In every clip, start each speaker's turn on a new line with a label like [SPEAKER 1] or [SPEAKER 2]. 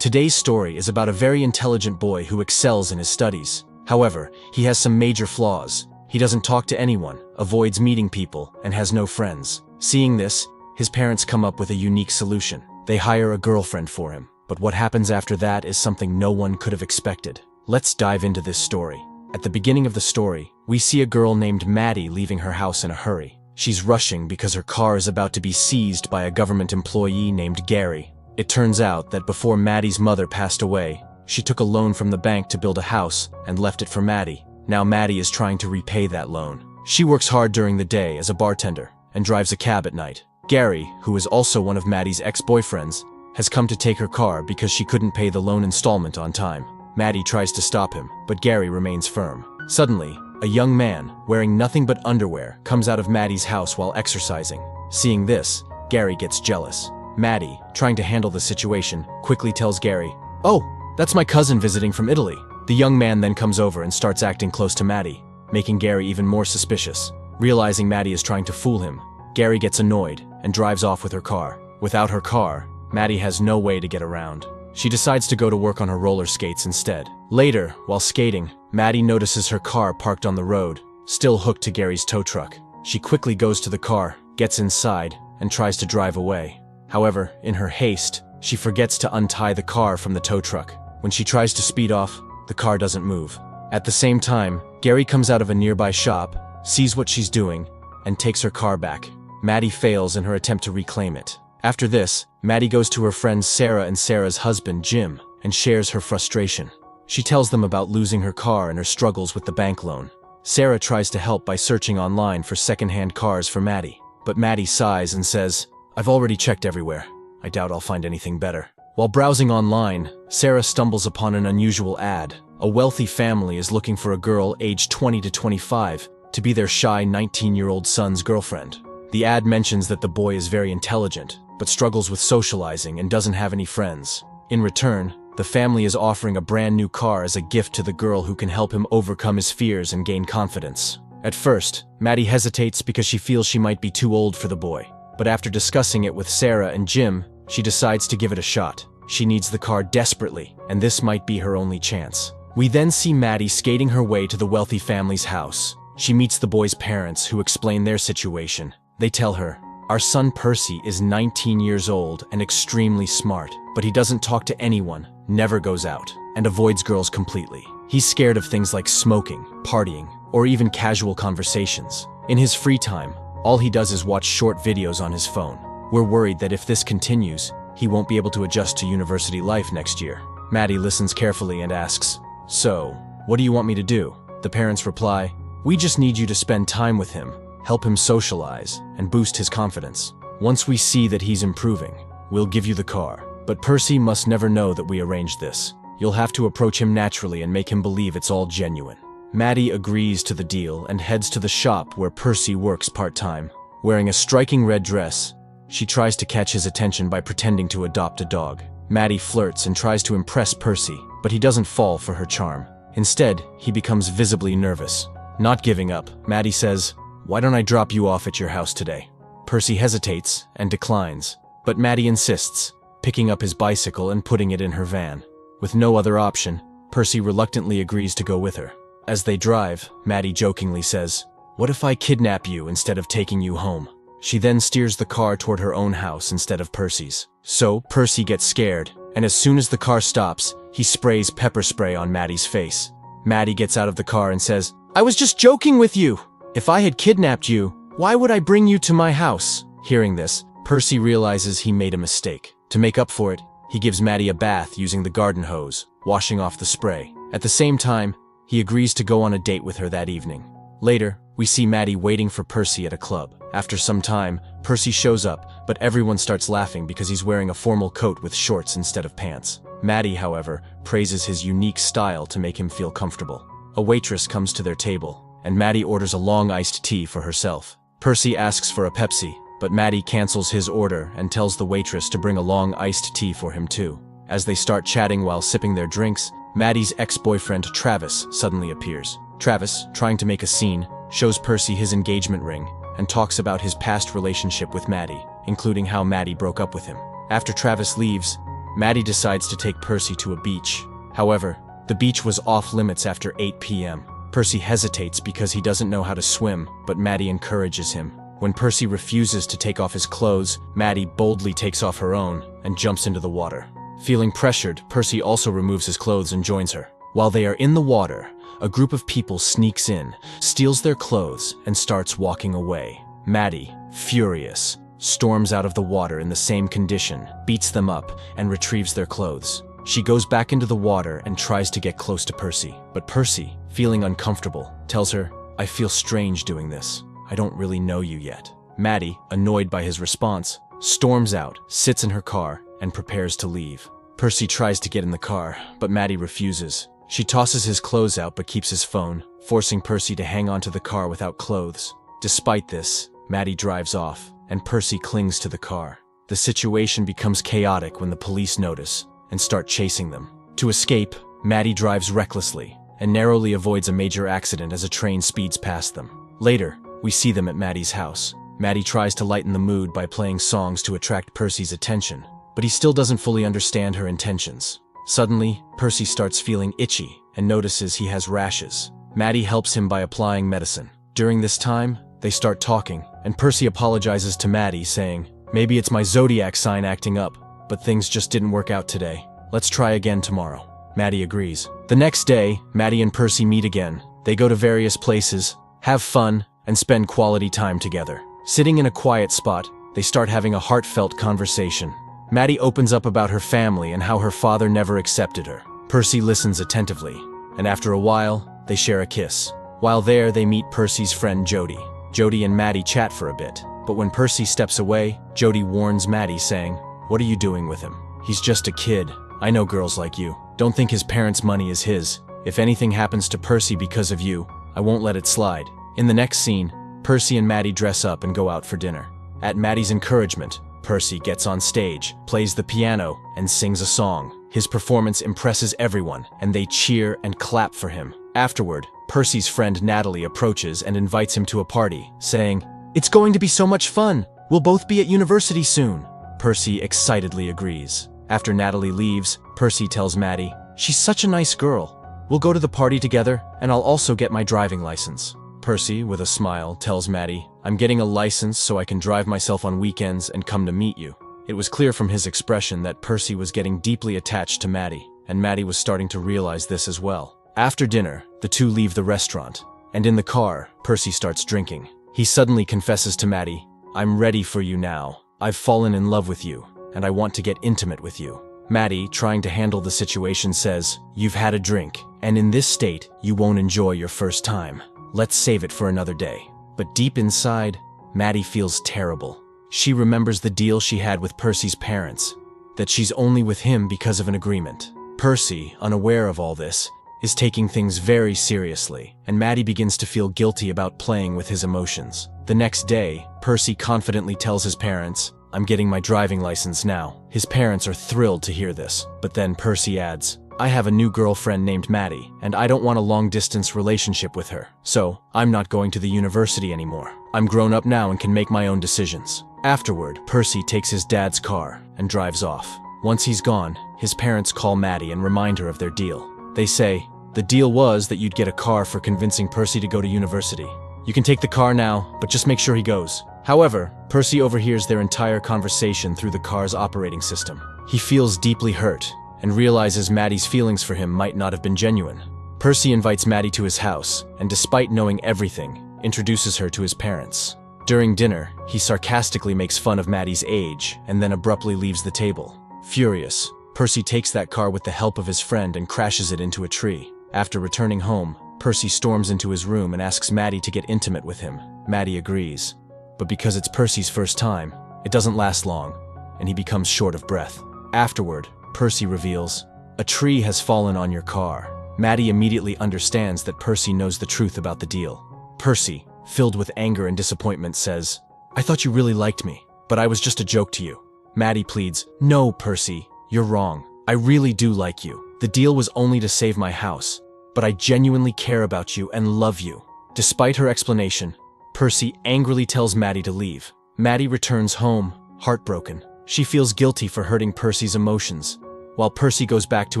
[SPEAKER 1] Today's story is about a very intelligent boy who excels in his studies. However, he has some major flaws. He doesn't talk to anyone, avoids meeting people, and has no friends. Seeing this, his parents come up with a unique solution. They hire a girlfriend for him. But what happens after that is something no one could have expected. Let's dive into this story. At the beginning of the story, we see a girl named Maddie leaving her house in a hurry. She's rushing because her car is about to be seized by a government employee named Gary. It turns out that before Maddie's mother passed away, she took a loan from the bank to build a house and left it for Maddie. Now Maddie is trying to repay that loan. She works hard during the day as a bartender and drives a cab at night. Gary, who is also one of Maddie's ex-boyfriends, has come to take her car because she couldn't pay the loan installment on time. Maddie tries to stop him, but Gary remains firm. Suddenly, a young man, wearing nothing but underwear, comes out of Maddie's house while exercising. Seeing this, Gary gets jealous. Maddie, trying to handle the situation, quickly tells Gary, "Oh, that's my cousin visiting from Italy." The young man then comes over and starts acting close to Maddie, making Gary even more suspicious. Realizing Maddie is trying to fool him, Gary gets annoyed and drives off with her car. Without her car, Maddie has no way to get around. She decides to go to work on her roller skates instead. Later, while skating, Maddie notices her car parked on the road, still hooked to Gary's tow truck. She quickly goes to the car, gets inside, and tries to drive away. However, in her haste, she forgets to untie the car from the tow truck. When she tries to speed off, the car doesn't move. At the same time, Gary comes out of a nearby shop, sees what she's doing, and takes her car back. Maddie fails in her attempt to reclaim it. After this, Maddie goes to her friends Sarah and Sarah's husband, Jim, and shares her frustration. She tells them about losing her car and her struggles with the bank loan. Sarah tries to help by searching online for second-hand cars for Maddie. But Maddie sighs and says, "I've already checked everywhere. I doubt I'll find anything better." While browsing online, Sarah stumbles upon an unusual ad. A wealthy family is looking for a girl aged 20 to 25 to be their shy 19-year-old son's girlfriend. The ad mentions that the boy is very intelligent, but struggles with socializing and doesn't have any friends. In return, the family is offering a brand new car as a gift to the girl who can help him overcome his fears and gain confidence. At first, Maddie hesitates because she feels she might be too old for the boy. But after discussing it with Sarah and Jim, she decides to give it a shot. She needs the car desperately, and this might be her only chance. We then see Maddie skating her way to the wealthy family's house. She meets the boy's parents, who explain their situation. They tell her, "Our son Percy is 19 years old and extremely smart, but he doesn't talk to anyone, never goes out, and avoids girls completely. He's scared of things like smoking, partying, or even casual conversations. In his free time, all he does is watch short videos on his phone. We're worried that if this continues, he won't be able to adjust to university life next year." Maddie listens carefully and asks, "So, what do you want me to do?" The parents reply, "We just need you to spend time with him, help him socialize, and boost his confidence. Once we see that he's improving, we'll give you the car. But Percy must never know that we arranged this. You'll have to approach him naturally and make him believe it's all genuine." Maddie agrees to the deal and heads to the shop where Percy works part-time. Wearing a striking red dress, she tries to catch his attention by pretending to adopt a dog. Maddie flirts and tries to impress Percy, but he doesn't fall for her charm. Instead, he becomes visibly nervous. Not giving up, Maddie says, "Why don't I drop you off at your house today?" Percy hesitates and declines, but Maddie insists, picking up his bicycle and putting it in her van. With no other option, Percy reluctantly agrees to go with her. As they drive, Maddie jokingly says, "What if I kidnap you instead of taking you home?" She then steers the car toward her own house instead of Percy's. So, Percy gets scared, and as soon as the car stops, he sprays pepper spray on Maddie's face. Maddie gets out of the car and says, "I was just joking with you! If I had kidnapped you, why would I bring you to my house?" Hearing this, Percy realizes he made a mistake. To make up for it, he gives Maddie a bath using the garden hose, washing off the spray. At the same time, he agrees to go on a date with her that evening. Later, we see Maddie waiting for Percy at a club. After some time, Percy shows up, but everyone starts laughing because he's wearing a formal coat with shorts instead of pants. Maddie, however, praises his unique style to make him feel comfortable. A waitress comes to their table, and Maddie orders a long iced tea for herself. Percy asks for a Pepsi, but Maddie cancels his order and tells the waitress to bring a long iced tea for him too. As they start chatting while sipping their drinks, Maddie's ex-boyfriend Travis suddenly appears. Travis, trying to make a scene, shows Percy his engagement ring and talks about his past relationship with Maddie, including how Maddie broke up with him. After Travis leaves, Maddie decides to take Percy to a beach. However, the beach was off limits after 8 p.m. Percy hesitates because he doesn't know how to swim, but Maddie encourages him. When Percy refuses to take off his clothes, Maddie boldly takes off her own and jumps into the water. Feeling pressured, Percy also removes his clothes and joins her. While they are in the water, a group of people sneaks in, steals their clothes, and starts walking away. Maddie, furious, storms out of the water in the same condition, beats them up, and retrieves their clothes. She goes back into the water and tries to get close to Percy. But Percy, feeling uncomfortable, tells her, "I feel strange doing this. I don't really know you yet." Maddie, annoyed by his response, storms out, sits in her car, and prepares to leave. Percy tries to get in the car, but Maddie refuses. She tosses his clothes out but keeps his phone, forcing Percy to hang onto the car without clothes. Despite this, Maddie drives off, and Percy clings to the car. The situation becomes chaotic when the police notice and start chasing them. To escape, Maddie drives recklessly and narrowly avoids a major accident as a train speeds past them. Later, we see them at Maddie's house. Maddie tries to lighten the mood by playing songs to attract Percy's attention, but he still doesn't fully understand her intentions. Suddenly, Percy starts feeling itchy and notices he has rashes. Maddie helps him by applying medicine. During this time, they start talking, and Percy apologizes to Maddie, saying, "Maybe it's my zodiac sign acting up, but things just didn't work out today. Let's try again tomorrow." Maddie agrees. The next day, Maddie and Percy meet again. They go to various places, have fun, and spend quality time together. Sitting in a quiet spot, they start having a heartfelt conversation. Maddie opens up about her family and how her father never accepted her. Percy listens attentively, and after a while, they share a kiss. While there, they meet Percy's friend Jody. Jody and Maddie chat for a bit, but when Percy steps away, Jody warns Maddie, saying, "What are you doing with him? He's just a kid. I know girls like you. Don't think his parents' money is his. If anything happens to Percy because of you, I won't let it slide." In the next scene, Percy and Maddie dress up and go out for dinner. At Maddie's encouragement, Percy gets on stage, plays the piano, and sings a song. His performance impresses everyone, and they cheer and clap for him. Afterward, Percy's friend Natalie approaches and invites him to a party, saying, "It's going to be so much fun. We'll both be at university soon." Percy excitedly agrees. After Natalie leaves, Percy tells Maddie, "She's such a nice girl. We'll go to the party together, and I'll also get my driving license." Percy, with a smile, tells Maddie, "I'm getting a license so I can drive myself on weekends and come to meet you." It was clear from his expression that Percy was getting deeply attached to Maddie, and Maddie was starting to realize this as well. After dinner, the two leave the restaurant, and in the car, Percy starts drinking. He suddenly confesses to Maddie, "I'm ready for you now. I've fallen in love with you, and I want to get intimate with you." Maddie, trying to handle the situation, says, "You've had a drink, and in this state, you won't enjoy your first time. Let's save it for another day." But deep inside, Maddie feels terrible. She remembers the deal she had with Percy's parents, that she's only with him because of an agreement. Percy, unaware of all this, is taking things very seriously, and Maddie begins to feel guilty about playing with his emotions. The next day, Percy confidently tells his parents, "I'm getting my driving license now." His parents are thrilled to hear this, but then Percy adds, "I have a new girlfriend named Maddie, and I don't want a long-distance relationship with her, so I'm not going to the university anymore. I'm grown up now and can make my own decisions." Afterward, Percy takes his dad's car and drives off. Once he's gone, his parents call Maddie and remind her of their deal. They say, "The deal was that you'd get a car for convincing Percy to go to university. You can take the car now, but just make sure he goes." However, Percy overhears their entire conversation through the car's operating system. He feels deeply hurt and realizes Maddie's feelings for him might not have been genuine. Percy invites Maddie to his house, and despite knowing everything, introduces her to his parents. During dinner, he sarcastically makes fun of Maddie's age and then abruptly leaves the table. Furious, Percy takes that car with the help of his friend and crashes it into a tree. After returning home, Percy storms into his room and asks Maddie to get intimate with him. Maddie agrees, but because it's Percy's first time, it doesn't last long, and he becomes short of breath. Afterward, Percy reveals, "A tree has fallen on your car." Maddie immediately understands that Percy knows the truth about the deal. Percy, filled with anger and disappointment, says, "I thought you really liked me, but I was just a joke to you." Maddie pleads, "No, Percy, you're wrong. I really do like you. The deal was only to save my house, but I genuinely care about you and love you." Despite her explanation, Percy angrily tells Maddie to leave. Maddie returns home, heartbroken. She feels guilty for hurting Percy's emotions, while Percy goes back to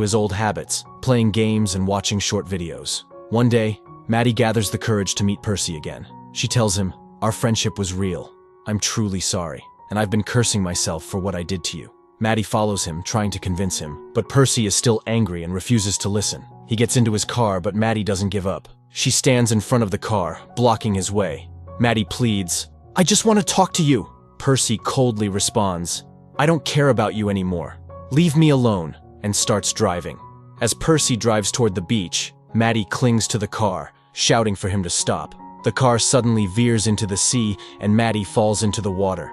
[SPEAKER 1] his old habits, playing games and watching short videos. One day, Maddie gathers the courage to meet Percy again. She tells him, "Our friendship was real. I'm truly sorry, and I've been cursing myself for what I did to you." Maddie follows him, trying to convince him, but Percy is still angry and refuses to listen. He gets into his car, but Maddie doesn't give up. She stands in front of the car, blocking his way. Maddie pleads, "I just want to talk to you." Percy coldly responds, "I don't care about you anymore. Leave me alone," and starts driving. As Percy drives toward the beach, Maddie clings to the car, shouting for him to stop. The car suddenly veers into the sea, and Maddie falls into the water.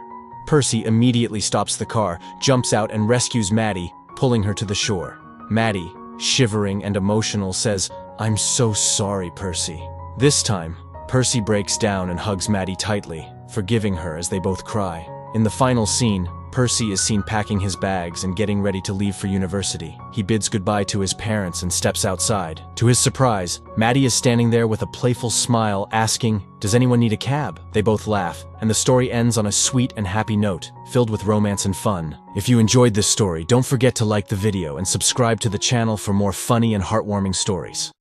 [SPEAKER 1] Percy immediately stops the car, jumps out and rescues Maddie, pulling her to the shore. Maddie, shivering and emotional, says, "I'm so sorry, Percy." This time, Percy breaks down and hugs Maddie tightly, forgiving her as they both cry. In the final scene, Percy is seen packing his bags and getting ready to leave for university. He bids goodbye to his parents and steps outside. To his surprise, Maddie is standing there with a playful smile, asking, "Does anyone need a cab?" They both laugh, and the story ends on a sweet and happy note, filled with romance and fun. If you enjoyed this story, don't forget to like the video and subscribe to the channel for more funny and heartwarming stories.